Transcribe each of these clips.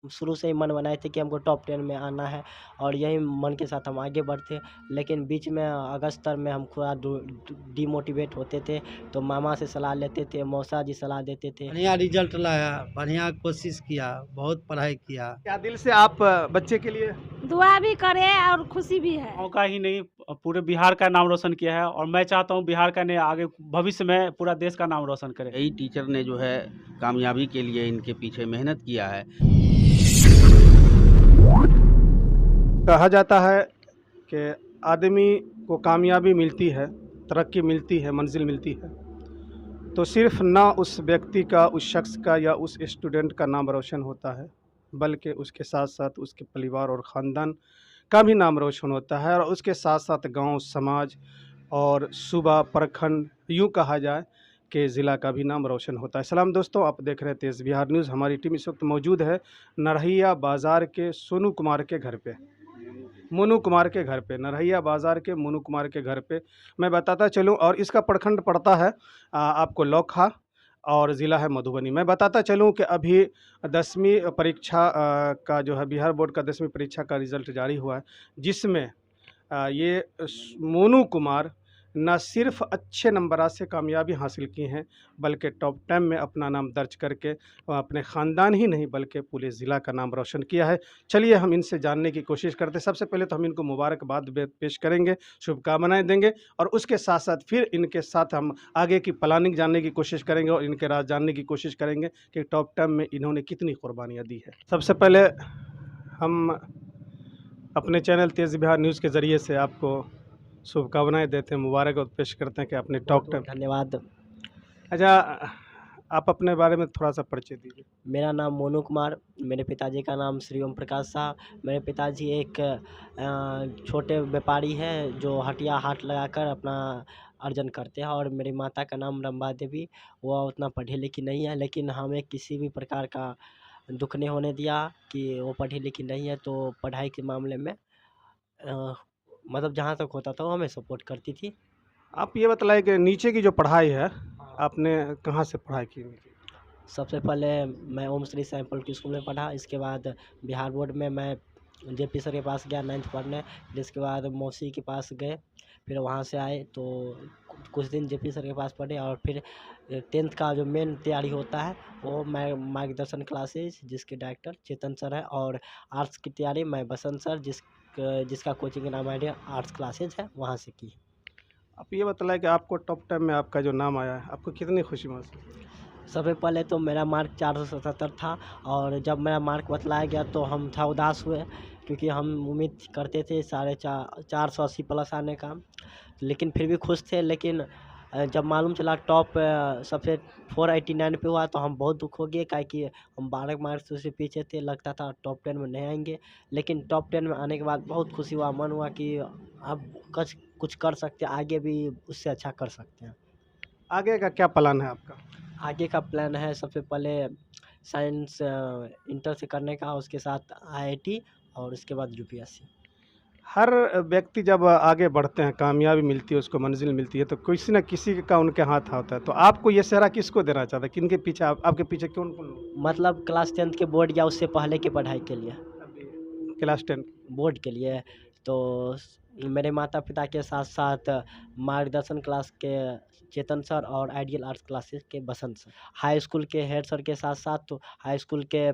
शुरू से ही मन बनाए थे कि हमको टॉप 10 में आना है और यही मन के साथ हम आगे बढ़ते। लेकिन बीच में अगस्त में हम थोड़ा डिमोटिवेट होते थे, तो मामा से सलाह लेते थे, मौसा जी सलाह देते थे। बढ़िया रिजल्ट लाया, बढ़िया कोशिश किया, बहुत पढ़ाई किया। क्या दिल से आप बच्चे के लिए दुआ भी करे और खुशी भी है। गाँव का ही नहीं पूरे बिहार का नाम रोशन किया है और मैं चाहता हूँ बिहार का नहीं आगे भविष्य में पूरा देश का नाम रोशन करे। यही टीचर ने जो है कामयाबी के लिए इनके पीछे मेहनत किया है। कहा जाता है कि आदमी को कामयाबी मिलती है, तरक्की मिलती है, मंजिल मिलती है तो सिर्फ ना उस व्यक्ति का, उस शख्स का या उस स्टूडेंट का नाम रोशन होता है, बल्कि उसके साथ साथ उसके परिवार और ख़ानदान का भी नाम रोशन होता है और उसके साथ साथ गांव, समाज और सूबा, प्रखंड, यूँ कहा जाए कि ज़िला का भी नाम रोशन होता है। सलाम दोस्तों, आप देख रहे हैं तेज़ बिहार न्यूज़। हमारी टीम इस वक्त मौजूद है नरहिया बाज़ार के सोनू कुमार के घर पे, मोनू कुमार के घर पे, नरहिया बाज़ार के मोनू कुमार के घर पे मैं बताता चलूं। और इसका प्रखंड पड़ता है आपको लौखा और ज़िला है मधुबनी। मैं बताता चलूं कि अभी 10वीं परीक्षा का जो है बिहार बोर्ड का 10वीं परीक्षा का रिज़ल्ट जारी हुआ है, जिसमें ये मोनू कुमार न सिर्फ अच्छे नंबरात से कामयाबी हासिल की हैं, बल्कि टॉप 10 में अपना नाम दर्ज करके अपने ख़ानदान ही नहीं बल्कि पूरे ज़िला का नाम रोशन किया है। चलिए हम इनसे जानने की कोशिश करते हैं। सबसे पहले तो हम इनको मुबारकबाद पेश करेंगे, शुभकामनाएं देंगे और उसके साथ साथ फिर इनके साथ हम आगे की प्लानिंग जानने की कोशिश करेंगे और इनके राज जानने की कोशिश करेंगे कि टॉप 10 में इन्होंने कितनी कुर्बानियाँ दी है। सबसे पहले हम अपने चैनल तेज़ बिहार न्यूज़ के ज़रिए से आपको शुभकामनाएं देते हैं, मुबारक और पेश करते हैं कि आपने टॉप 10। धन्यवाद। अच्छा, आप अपने बारे में थोड़ा सा परिचय दीजिए। मेरा नाम मोनू कुमार, मेरे पिताजी का नाम श्री ओम प्रकाश शाह। मेरे पिताजी एक छोटे व्यापारी हैं जो हटिया हाट लगाकर अपना अर्जन करते हैं और मेरी माता का नाम रंबा देवी। वह उतना पढ़ी लिखी नहीं है, लेकिन हमें किसी भी प्रकार का दुख नहीं होने दिया कि वो पढ़ी लिखी नहीं है, तो पढ़ाई के मामले में मतलब जहाँ तक होता था वो हमें सपोर्ट करती थी। आप ये बताइए कि नीचे की जो पढ़ाई है आपने कहाँ से पढ़ाई की? सबसे पहले मैं ओम श्री साई पब्लिक स्कूल में पढ़ा, इसके बाद बिहार बोर्ड में मैं जेपी सर के पास गया 9th पढ़ने, फिर इसके बाद मौसी के पास गए, फिर वहाँ से आए तो कुछ दिन जेपी सर के पास पढ़े और फिर 10th का जो मेन तैयारी होता है वो मैं मार्गदर्शन क्लासेज जिसके डायरेक्टर चेतन सर है, और आर्ट्स की तैयारी मैं बसंत सर जिसका कोचिंग का नाम आइडिया आर्ट्स क्लासेज है, वहाँ से की। आप ये बताइए कि आपको टॉप 10 में आपका जो नाम आया है, आपको कितनी खुशी महसूस? सबसे पहले तो मेरा मार्क 477 था और जब मेरा मार्क बतलाया गया तो हम थोड़ा उदास हुए, क्योंकि हम उम्मीद करते थे 480 प्लस आने का, लेकिन फिर भी खुश थे। लेकिन जब मालूम चला टॉप सबसे 489 पे हुआ तो हम बहुत दुख हो गए, काहे कि हम 12 मार्क्स से पीछे थे, लगता था टॉप 10 में नहीं आएंगे। लेकिन टॉप 10 में आने के बाद बहुत खुशी हुआ, मन हुआ कि अब कुछ कर सकते हैं, आगे भी उससे अच्छा कर सकते हैं। आगे का क्या प्लान है आपका? आगे का प्लान है सबसे पहले साइंस इंटर से करने का, उसके साथ आईआईटी और उसके बाद यूपीएससी। हर व्यक्ति जब आगे बढ़ते हैं, कामयाबी मिलती है, उसको मंजिल मिलती है, तो किसी न किसी का उनके हाथ होता है। तो आपको ये सेहरा किसको देना चाहता है? किनके पीछे आपके पीछे कौन कौन लोग? मतलब क्लास 10th के बोर्ड या उससे पहले की पढ़ाई के लिए? क्लास 10 बोर्ड के लिए तो मेरे माता पिता के साथ साथ मार्गदर्शन क्लास के चेतन सर और आइडियल आर्ट्स क्लासेस के बसंत सर, हाई स्कूल के हेड सर के साथ साथ तो हाई स्कूल के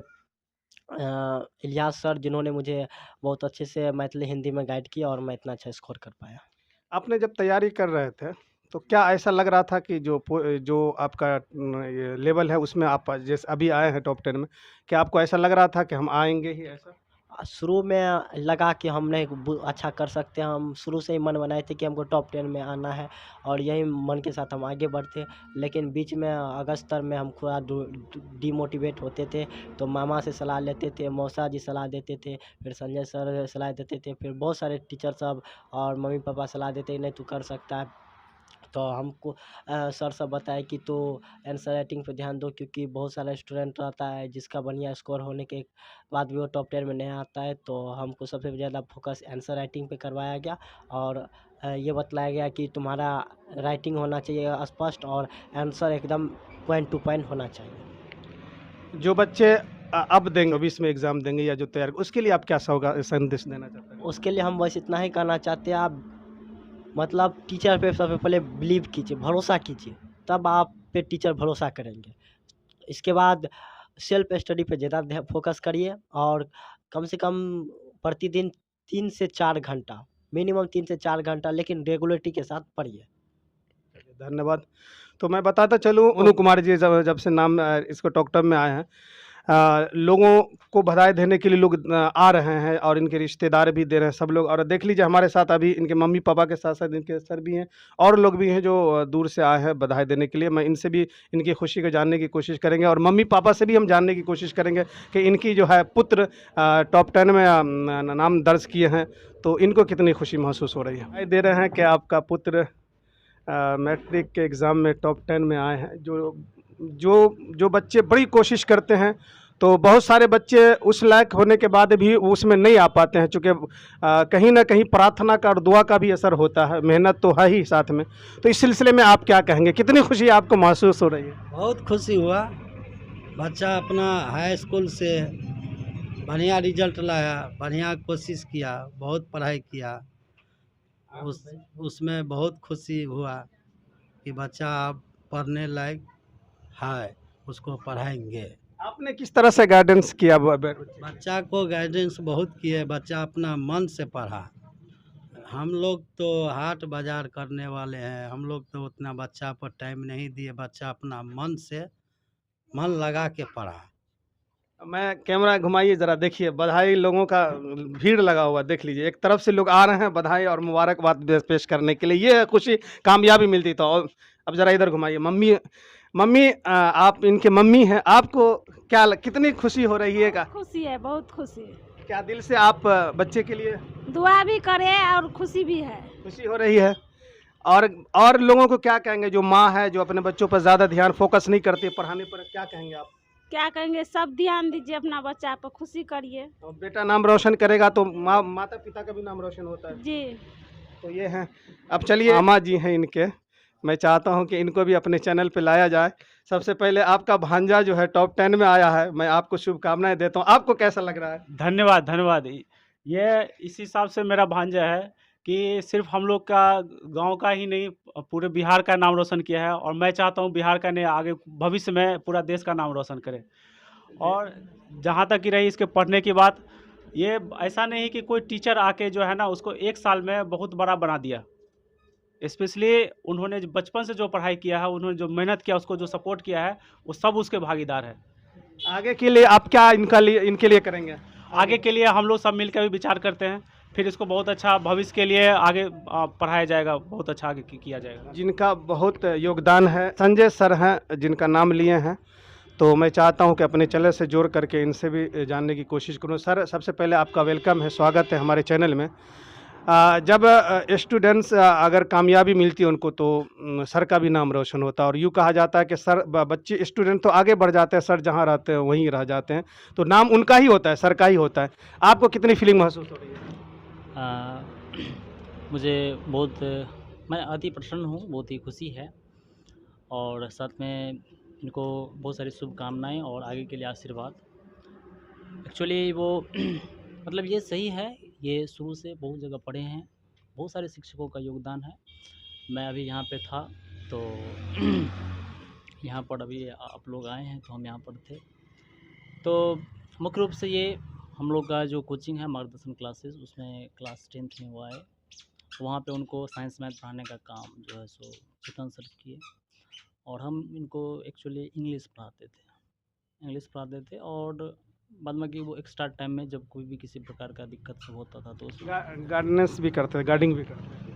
इलियास सर, जिन्होंने मुझे बहुत अच्छे से मैथिली हिंदी में गाइड किया और मैं इतना अच्छा स्कोर कर पाया। आपने जब तैयारी कर रहे थे तो क्या ऐसा लग रहा था कि जो आपका ये लेवल है उसमें आप जैसे अभी आए हैं टॉप 10 में, क्या आपको ऐसा लग रहा था कि हम आएंगे ही ऐसा? शुरू में लगा कि हम नहीं अच्छा कर सकते हैं, हम शुरू से ही मन बनाए थे कि हमको टॉप 10 में आना है और यही मन के साथ हम आगे बढ़ते। लेकिन बीच में अगस्त में हम थोड़ा डिमोटिवेट होते थे, तो मामा से सलाह लेते थे, मौसा जी सलाह देते थे, फिर संजय सर सलाह देते थे, फिर बहुत सारे टीचर सब और मम्मी पापा सलाह देते नहीं तू कर सकता है। तो हमको सर सब बताए कि तो आंसर राइटिंग पे ध्यान दो, क्योंकि बहुत सारा स्टूडेंट रहता है जिसका बढ़िया स्कोर होने के बाद भी वो टॉप 10 में नहीं आता है। तो हमको सबसे ज़्यादा फोकस आंसर राइटिंग पे करवाया गया और ये बतलाया गया कि तुम्हारा राइटिंग होना चाहिए स्पष्ट और आंसर एकदम पॉइंट टू पॉइंट होना चाहिए। जो बच्चे अब देंगे, भविष्य में एग्ज़ाम देंगे या जो तैयार, उसके लिए आप क्या संदेश देना चाहते हैं? उसके लिए हम बस इतना ही कहना चाहते हैं, आप मतलब टीचर पे सबसे पहले बिलीव कीजिए, भरोसा कीजिए, तब आप पे टीचर भरोसा करेंगे। इसके बाद सेल्फ स्टडी पे ज़्यादा फोकस करिए और कम से कम प्रतिदिन 3 से 4 घंटा, मिनिमम 3 से 4 घंटा, लेकिन रेगुलरिटी के साथ पढ़िए। धन्यवाद। तो मैं बताता चलूँ, अनु कुमार जी जब जब से नाम इसको टॉक टाइम में आए हैं, लोगों को बधाई देने के लिए लोग आ रहे हैं और इनके रिश्तेदार भी दे रहे हैं सब लोग। और देख लीजिए हमारे साथ अभी इनके मम्मी पापा के साथ साथ इनके सर भी हैं और लोग भी हैं जो दूर से आए हैं बधाई देने के लिए। मैं इनसे भी इनकी खुशी को जानने की कोशिश करेंगे और मम्मी पापा से भी हम जानने की कोशिश करेंगे कि इनकी जो है पुत्र टॉप 10 में नाम दर्ज किए हैं, तो इनको कितनी खुशी महसूस हो रही है। दे रहे हैं कि आपका पुत्र मैट्रिक के एग्ज़ाम में टॉप 10 में आए हैं। जो बच्चे बड़ी कोशिश करते हैं, तो बहुत सारे बच्चे उस लायक होने के बाद भी उसमें नहीं आ पाते हैं, चूँकि कहीं ना कहीं प्रार्थना का और दुआ का भी असर होता है, मेहनत तो है ही साथ में। तो इस सिलसिले में आप क्या कहेंगे, कितनी खुशी आपको महसूस हो रही है? बहुत खुशी हुआ। बच्चा अपना हाई स्कूल से बढ़िया रिजल्ट लाया, बढ़िया कोशिश किया, बहुत पढ़ाई किया। उसमें बहुत खुशी हुआ कि बच्चा अब पढ़ने लायक है, उसको पढ़ाएंगे। आपने किस तरह से गाइडेंस किया? बच्चा को गाइडेंस बहुत किए, बच्चा अपना मन से पढ़ा। हम लोग तो हाट बाजार करने वाले हैं, हम लोग तो उतना बच्चा पर टाइम नहीं दिए, बच्चा अपना मन से मन लगा के पढ़ा। मैं कैमरा घुमाइए ज़रा, देखिए बधाई लोगों का भीड़ लगा हुआ, देख लीजिए एक तरफ से लोग आ रहे हैं बधाई और मुबारकबाद पेश करने के लिए। ये खुशी कामयाबी मिलती तो। और अब ज़रा इधर घुमाइए। मम्मी आप इनके मम्मी हैं, आपको क्या कितनी खुशी हो रही है? खुशी है, बहुत खुशी। क्या दिल से आप बच्चे के लिए दुआ भी करे और खुशी भी है। खुशी हो रही है? और लोगों को क्या कहेंगे जो माँ है, जो अपने बच्चों पर ज़्यादा ध्यान फोकस नहीं करती पढ़ाने पर, क्या कहेंगे आप? क्या कहेंगे, सब ध्यान दीजिए अपना बच्चा पर, खुशी करिए। और बेटा नाम रोशन करेगा तो माता पिता का भी नाम रोशन होता है जी। तो ये हैं। अब चलिए, मामा जी हैं इनके, मैं चाहता हूं कि इनको भी अपने चैनल पे लाया जाए। सबसे पहले आपका भांजा जो है टॉप 10 में आया है, मैं आपको शुभकामनाएं देता हूं। आपको कैसा लग रहा है? धन्यवाद धन्यवाद। ये इस हिसाब से मेरा भांजा है कि सिर्फ हम लोग का गांव का ही नहीं, पूरे बिहार का नाम रोशन किया है और मैं चाहता हूं बिहार का नहीं, आगे भविष्य में पूरा देश का नाम रोशन करे। और जहां तक की रही इसके पढ़ने की बात, ये ऐसा नहीं कि कोई टीचर आके जो है ना उसको 1 साल में बहुत बड़ा बना दिया। स्पेशली उन्होंने जो बचपन से जो पढ़ाई किया है, उन्होंने जो मेहनत किया, उसको जो सपोर्ट किया है, वो सब उसके भागीदार है। आगे के लिए आप क्या इनके लिए करेंगे? आगे के लिए हम लोग सब मिलकर भी विचार करते हैं, फिर इसको बहुत अच्छा भविष्य के लिए आगे पढ़ाया जाएगा, बहुत अच्छा आगे किया जाएगा। जिनका बहुत योगदान है, संजय सर हैं जिनका नाम लिए हैं, तो मैं चाहता हूं कि अपने चैनल से जोड़ करके इनसे भी जानने की कोशिश करूं। सर, सबसे पहले आपका वेलकम है, स्वागत है हमारे चैनल में। जब स्टूडेंट्स अगर कामयाबी मिलती है उनको, तो सर का भी नाम रोशन होता है और यूँ कहा जाता है कि सर बच्चे स्टूडेंट तो आगे बढ़ जाते हैं, सर जहाँ रहते हैं वहीं रह जाते हैं, तो नाम उनका ही होता है, सर का ही होता है। आपको कितनी फीलिंग महसूस हो रही है? मुझे बहुत, मैं अति प्रसन्न हूँ, बहुत ही खुशी है और साथ में इनको बहुत सारी शुभकामनाएं और आगे के लिए आशीर्वाद। एक्चुअली वो मतलब ये सही है, ये शुरू से बहुत जगह पढ़े हैं, बहुत सारे शिक्षकों का योगदान है। मैं अभी यहाँ पे था तो यहाँ पर अभी आप लोग आए हैं तो हम यहाँ पर थे। तो मुख्य रूप से ये हम लोग का जो कोचिंग है मार्गदर्शन क्लासेस, उसमें क्लास 10th में हुआ है, वहाँ पे उनको साइंस मैथ पढ़ाने का काम जो है सो चेतन सर किए और हम इनको एक्चुअली इंग्लिश पढ़ाते थे और बाद में कि वो एक्स्ट्रा टाइम में जब कोई भी किसी प्रकार का दिक्कत सब होता था तो उसको गाइडेंस भी करते थे, गाइडिंग भी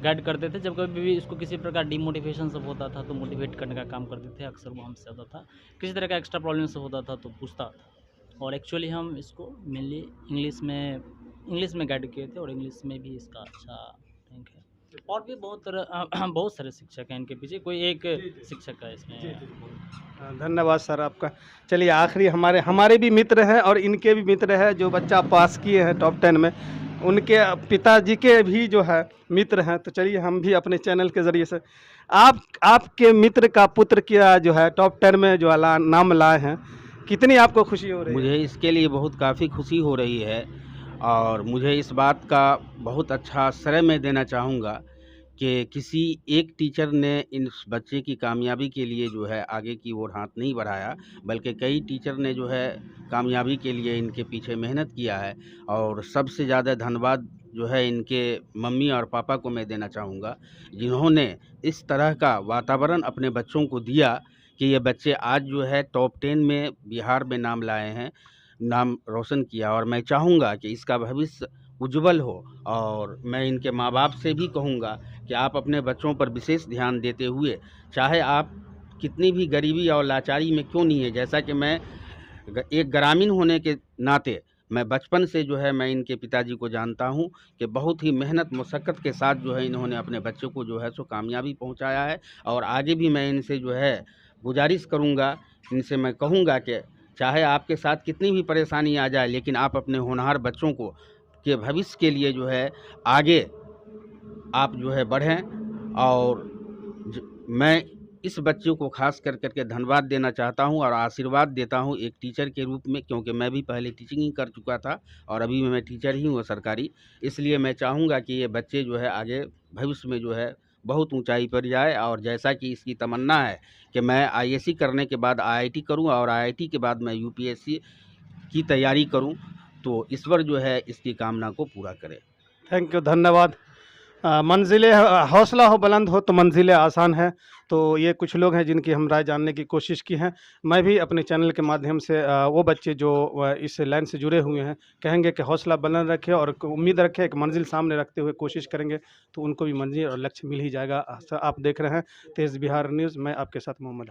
गाइड करते थे। जब कभी भी इसको किसी प्रकार डिमोटिवेशन सब होता था तो मोटिवेट करने का काम करते थे। अक्सर वो हमसे होता था, किसी तरह का एक्स्ट्रा प्रॉब्लम सब होता था तो पूछता था और एक्चुअली हम इसको मेनली इंग्लिश में गाइड किए थे और इंग्लिश में भी इसका अच्छा रैंक है। और भी बहुत सारे शिक्षक हैं इनके पीछे, कोई एक शिक्षक है इसमें। धन्यवाद सर आपका। चलिए, आखिरी हमारे भी मित्र हैं और इनके भी मित्र हैं जो बच्चा पास किए हैं टॉप 10 में, उनके पिताजी के भी जो है मित्र हैं। तो चलिए हम भी अपने चैनल के ज़रिए से आपके मित्र का पुत्र किया जो है टॉप 10 में जो नाम लाए हैं, कितनी आपको खुशी हो रही है? मुझे इसके लिए बहुत काफ़ी खुशी हो रही है और मुझे इस बात का बहुत अच्छा श्रेय मैं देना चाहूँगा कि किसी एक टीचर ने इस बच्चे की कामयाबी के लिए जो है आगे की ओर हाथ नहीं बढ़ाया, बल्कि कई टीचर ने जो है कामयाबी के लिए इनके पीछे मेहनत किया है। और सबसे ज़्यादा धन्यवाद जो है इनके मम्मी और पापा को मैं देना चाहूँगा, जिन्होंने इस तरह का वातावरण अपने बच्चों को दिया कि ये बच्चे आज जो है टॉप 10 में बिहार में नाम लाए हैं, नाम रोशन किया। और मैं चाहूँगा कि इसका भविष्य उज्जवल हो। और मैं इनके माँ-बाप से भी कहूँगा कि आप अपने बच्चों पर विशेष ध्यान देते हुए, चाहे आप कितनी भी गरीबी और लाचारी में क्यों नहीं है, जैसा कि मैं एक ग्रामीण होने के नाते मैं बचपन से जो है मैं इनके पिताजी को जानता हूँ कि बहुत ही मेहनत मशक्क़त के साथ जो है इन्होंने अपने बच्चों को जो है सो कामयाबी पहुँचाया है। और आगे भी मैं इनसे जो है गुजारिश करूँगा, इनसे मैं कहूँगा कि चाहे आपके साथ कितनी भी परेशानी आ जाए, लेकिन आप अपने होनहार बच्चों को के भविष्य के लिए जो है आगे आप जो है बढ़ें। और मैं इस बच्चे को खास करके धन्यवाद देना चाहता हूं और आशीर्वाद देता हूं एक टीचर के रूप में, क्योंकि मैं भी पहले टीचिंग ही कर चुका था और अभी मैं टीचर ही हूं सरकारी। इसलिए मैं चाहूँगा कि ये बच्चे जो है आगे भविष्य में जो है बहुत ऊंचाई पर जाए। और जैसा कि इसकी तमन्ना है कि मैं आईएससी करने के बाद आईआईटी करूं और आईआईटी के बाद मैं यूपीएससी की तैयारी करूं, तो ईश्वर जो है इसकी कामना को पूरा करे। थैंक यू, धन्यवाद। मंजिलें हौसला हो बुलंद हो तो मंजिलें आसान है। तो ये कुछ लोग हैं जिनकी हम राय जानने की कोशिश की है। मैं भी अपने चैनल के माध्यम से वो बच्चे जो इस लाइन से जुड़े हुए हैं कहेंगे कि हौसला बुलंद रखें और उम्मीद रखें, एक मंजिल सामने रखते हुए कोशिश करेंगे तो उनको भी मंजिल और लक्ष्य मिल ही जाएगा। आप देख रहे हैं तेज़ बिहार न्यूज़, मैं आपके साथ मोहम्मद।